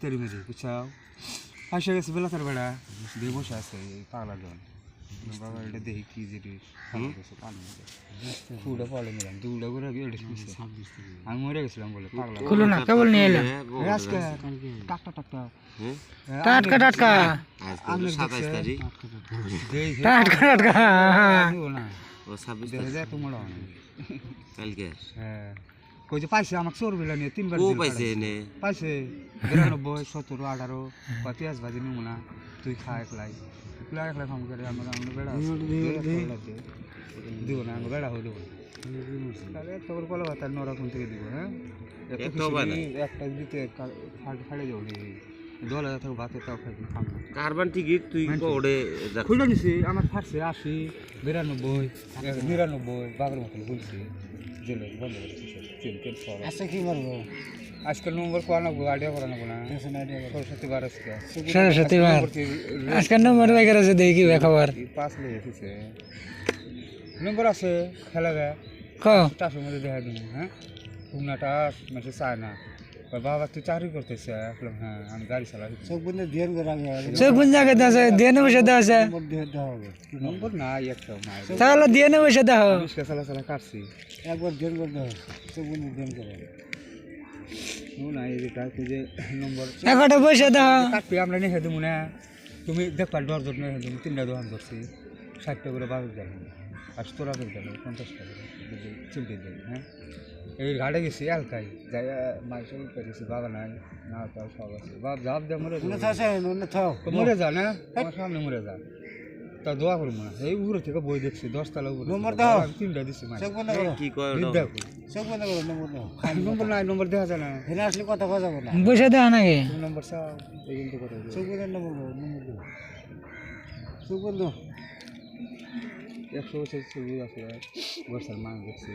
তেরি Mary বুঝছাও আসে গেছে বেলা তার বেড়া দিয়ে বসে আছে এই পাগলা জন বাবা এটা দেখি কি জিনিস ফুটা ফলে নিলাম দুটা করে আমি মরে গেছিলাম বলে পাগলা খুলো না কেবল নিয়ে এলাম আজকে টাকা টাকা টাটকা টাটকা টাটকা টাটকা হ্যাঁ কই যে পাইছে আমাকে চোর বিলা নিয়ে 3 বার পাইছে 92 17 18 পেঁয়াজ ভাজি নিব না তুই খা একলাই একলাই খাম করে আমরা বেড়া দিব না আমরা বেড়া হয়ে দেবো তাহলে একটা করে কলা ভাত আর নরা কোন থেকে দিব হ্যাঁ একটা দিতে ফাড়ে যাবো দল থাকো ভাতে তাও খাবি কারবান টিকিট তুই ওড়ে খুলে নিছি আমার ফাটছে 80 92 99 বাগের মতন বলছি জেলে বন্ধ করছি আচ্ছা কি করবো আজকাল নম্বর কোয়া না আইডিয়া করা নেবো না সরস্বতী বার আজকে সরস্বতী বার আজকাল নম্বর বেকার আছে দেখি খবর 5 লেগে গেছে নম্বর আছে খেলা গে টাসের মধ্যে দেখা দিন হ্যাঁ খুলনাটা মানে চায় না বাবা তুই চাকরি করতেছে হ্যাঁ আমি গাড়ি চালাই চোখ বন্ধ ধ্যান করা চোখ বন্ধ জায়গাতে আছে ধ্যান বসে দেওয়া আছে নম্বর নাই একটা তাহলে ধ্যান বসে দাও চালা চালা কাটছি একবার ধ্যান করে দাও চোখ বন্ধ ধ্যান করে না এই যে নম্বর একটা বসে দাও কাটবি আমরা নিয়ে দেবো না তুমি দেখবা ডরজন নিয়ে দেবো 3টা দোকান করছি 60 টাকা করে বাজার যাবো আর তোরা করে গেল 50 টাকা চিমটে দেবে হ্যাঁ এই ঘাটে গেছি এলকাই যাই মাংস পেয়েছি বাবা নাই না তাও সব আছে বাপ জবাব দিয়ে মরে যা না আমার সামনে মরে যা তা দোয়া করবো না এই উপরে থেকে বই দেখছি 10 তলা উপরে নম্বর দাও 3টা দিচ্ছি কি কয় নম্বর নাই নম্বর দেখা যায় না এখানে আসলে কথা কথা বলা বসে দেওয়া নাকি নম্বর চাও এই কিন্তু কথা চোখ নম্বর চোখ বন্ধ 100 বছর ছবি আছে বর্ষার মান দেখছি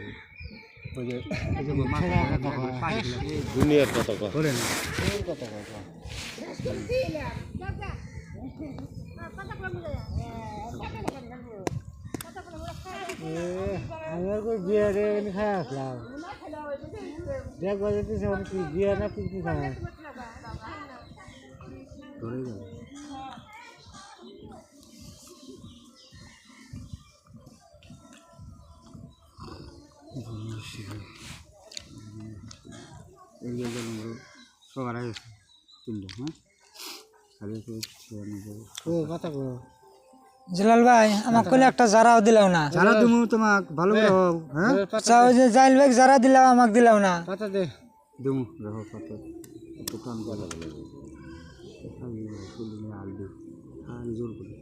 দুনিয়ার কত বলেন আমার কই বিয়ে রে খাই আসলাম দেখ বাজেতে কি বিয়ে না কি খাই ধরে গেল সবার আগে 3টা হ্যাঁ কথা কো জলাল ভাই আমাকে কইলে একটা জারাও দিলাও না যারা তুমি তোমাক ভালো করে হ্যাঁ চাও যে জাইল ভাই জারা দিলাও আমাকে দিলাও না পাতা দে দেমু রাখো পাতা একটু টান বলা বলে আমি ফুলে নিয়ে আল দি আর জোর করে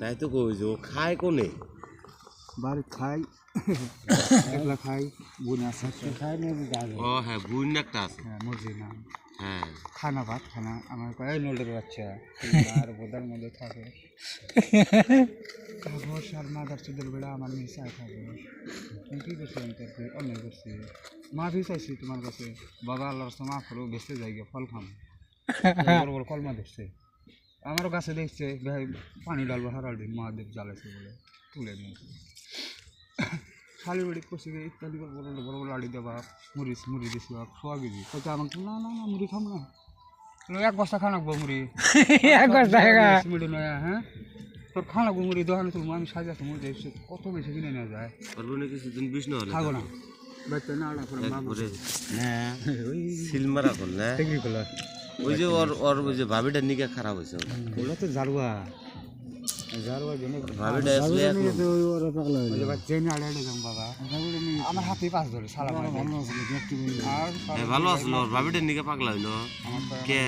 তাই তো কইছো খায় কোনে বাড়ি খাই একলা খাই বোন আছে খাই না ও হ্যাঁ বুন একটা আছে হ্যাঁ মর্জি না হ্যাঁ খানা ভাত খানা আমার কয় নোলের বাচ্চা আর বোদার মধ্যে থাকে কাগজ আর মাদার চুদের বেড়া আমার মেয়ে চাই থাকে তুমি কী করছি আমি তোর অন্য করছি মা ভি চাইছি তোমার কাছে বাবা আল্লাহর মা করো বেঁচতে যাই গিয়ে ফল খাম বড় বড় কলমা দেখছে আমারও গাছে দেখছে ভাই পানি ডালবো হারাল দিন মহাদেব জ্বালাইছে বলে তুলে নিয়েছে শালি বাড়ি করছি ইত্যাদি বড় বড় বড় আড়ি দেবা মুড়ি দিছি বা খোয়া গেছি হয়তো আমাকে না না না মুড়ি খাম না এক বস্তা খানাকবো মুড়ি এক বস্তা মুড়ি নয় হ্যাঁ তোর খানাকবো মুড়ি দোকানে তুলবো আমি সাজাতে মুড়ি কত বেশি কিনে নেওয়া যায় কিছুদিন বিষ্ণু হলে খাবো না বাচ্চা না হ্যাঁ সিলমারা কর না ওই যে ওর ওই যে ভাবিটার নিকে খারাপ হয়েছে ওগুলো তো জারুয়া জন্য ভাবিটা আসলে বাবা আমার হাতে পাঁচ ধরে সালা ভালো আসলো ভাবিটার নিকে পাগলা হইলো কে